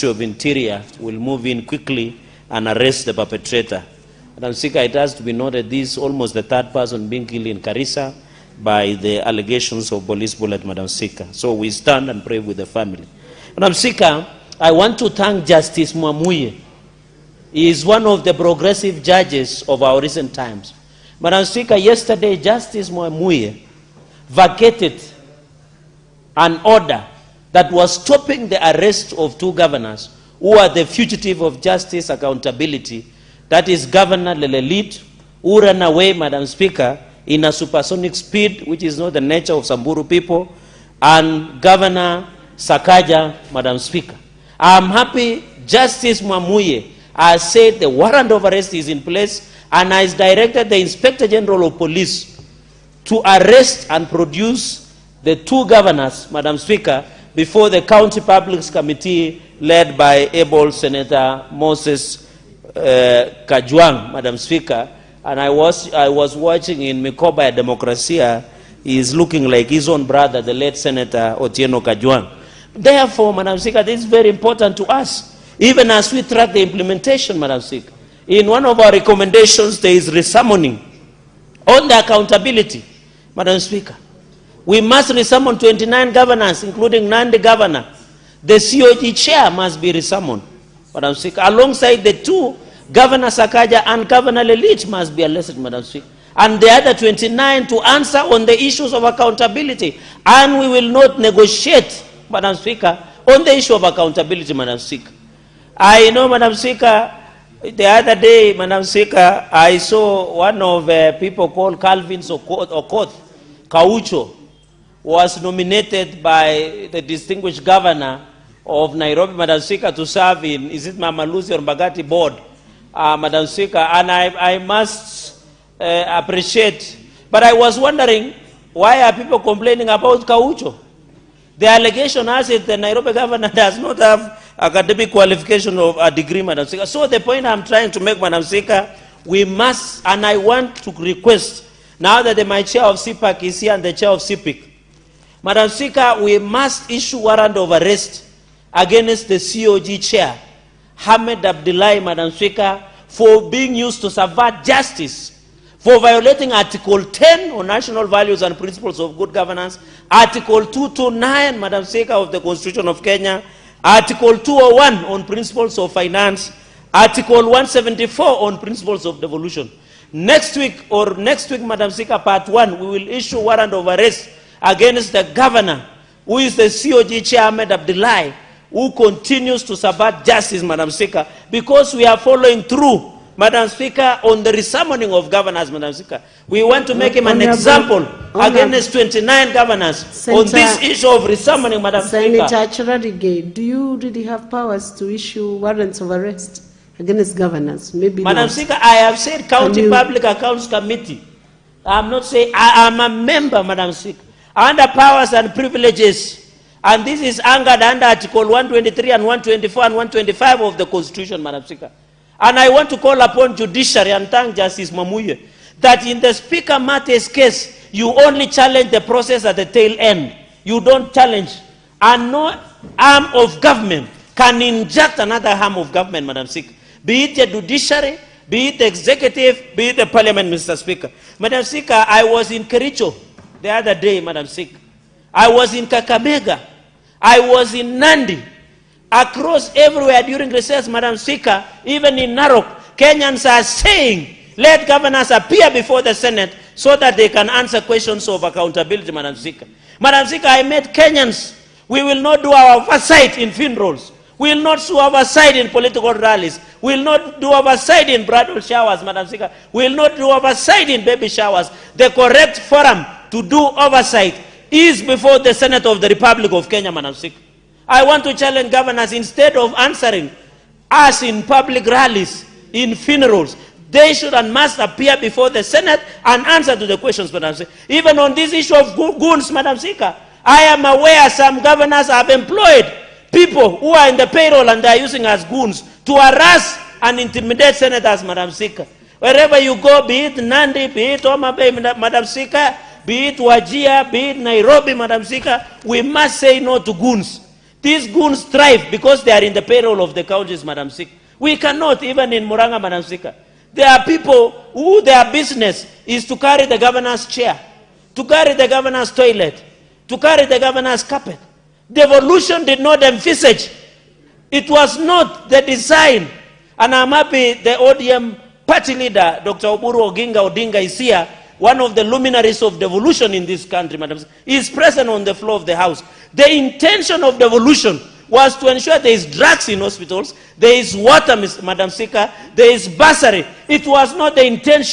of Interior will move in quickly and arrest the perpetrator. Madam Speaker, it has to be noted this is almost the third person being killed in Garissa by the allegations of police bullet, Madam Speaker. So we stand and pray with the family. Madam Speaker, I want to thank Justice Mwamuye. He is one of the progressive judges of our recent times. Madam Speaker, yesterday Justice Mwamuye vacated an order that was stopping the arrest of two governors who are the fugitive of justice accountability. That is Governor Lelelit, who ran away, Madam Speaker, in a supersonic speed, which is not the nature of Samburu people, and Governor Sakaja, Madam Speaker. I'm happy Justice Mwamuye has said the warrant of arrest is in place and has directed the Inspector General of Police to arrest and produce the two governors, Madam Speaker, before the County Publics Committee led by able Senator Moses Kajwang, Madam Speaker. And I was watching in Mikoba Democracia. He is looking like his own brother, the late Senator Otieno Kajwang. Therefore, Madam Speaker, this is very important to us, even as we track the implementation, Madam Speaker. In one of our recommendations, there is resummoning on the accountability, Madam Speaker. We must resummon 29 governors, including Nandi governor. The COG chair must be resummoned, Madam Speaker. Alongside the two, Governor Sakaja and Governor Lelit must be arrested, Madam Speaker. And the other 29 to answer on the issues of accountability. And we will not negotiate, Madam Speaker, on the issue of accountability, Madam Speaker. I know, Madam Speaker, the other day, Madam Speaker, I saw one of people called Calvin Okoth, Gaucho, was nominated by the distinguished governor of Nairobi, Madam Speaker, to serve in, is it Mama Lucy or Mbagati board, Madam Speaker, and I must appreciate, but I was wondering, why are people complaining about Gaucho? The allegation has it the Nairobi governor does not have academic qualification of a degree, Madam Speaker. So the point I'm trying to make, Madam Speaker, we must, and I want to request, now that my chair of CPAC is here and the chair of CPIC, Madam Speaker, we must issue warrant of arrest against the COG chair, Hamed Abdullahi, Madam Speaker, for being used to subvert justice, for violating Article 10 on national values and principles of good governance, Article 229, Madam Speaker, of the Constitution of Kenya, Article 201 on principles of finance, Article 174 on principles of devolution. Next week, Madam Speaker, Part 1, we will issue warrant of arrest against the governor, who is the COG chair, Ahmed Abdullahi, who continues to subvert justice, Madam Speaker, because we are following through, Madam Speaker, on the resummoning of governors, Madam Speaker. We want to make him an example against 29 governors on this issue of resummoning, Madam Speaker. Senator Chirarige, do you really have powers to issue warrants of arrest against governors? Maybe Madam not. Speaker, I have said County Public Accounts Committee. I'm not saying, I am a member, Madam Speaker, under powers and privileges. And this is anchored under Article 123 and 124 and 125 of the Constitution, Madam Speaker. And I want to call upon judiciary and thank Justice Mwamuye that in the Speaker Mate's case, you only challenge the process at the tail end. You don't challenge. And no arm of government can inject another arm of government, Madam Speaker. Be it the judiciary, be it the executive, be it the parliament, Mr. Speaker. Madam Speaker, I was in Kericho the other day, Madam Speaker. I was in Kakamega. I was in Nandi. Across everywhere during recess, Madam Speaker, even in Narok, Kenyans are saying, let governors appear before the Senate so that they can answer questions of accountability, Madam Speaker. Madam Speaker, I met Kenyans. We will not do our oversight in funerals. We will not do oversight in political rallies. We will not do oversight in bridal showers, Madam Speaker. We will not do oversight in baby showers. The correct forum to do oversight is before the Senate of the Republic of Kenya, Madam Speaker. I want to challenge governors, instead of answering us in public rallies, in funerals, they should and must appear before the Senate and answer to the questions, Madam Speaker. Even on this issue of goons, Madam Speaker, I am aware some governors have employed people who are in the payroll and they are using as goons to harass and intimidate senators, Madam Speaker. Wherever you go, be it Nandi, be it Homa Bay, Madam Speaker, be it Wajir, be it Nairobi, Madam Speaker, we must say no to goons. These goons thrive because they are in the payroll of the counties, Madam Speaker. We cannot, even in Muranga, Madam Speaker. There are people who their business is to carry the governor's chair, to carry the governor's toilet, to carry the governor's carpet. Devolution did not envisage. It was not the design. And I'm happy the ODM party leader, Dr. Oburu Oginga Odinga, is here, one of the luminaries of devolution in this country, Madam Speaker. He is present on the floor of the House. The intention of devolution was to ensure there is drugs in hospitals, there is water, Madam Speaker, there is bursary. It was not the intention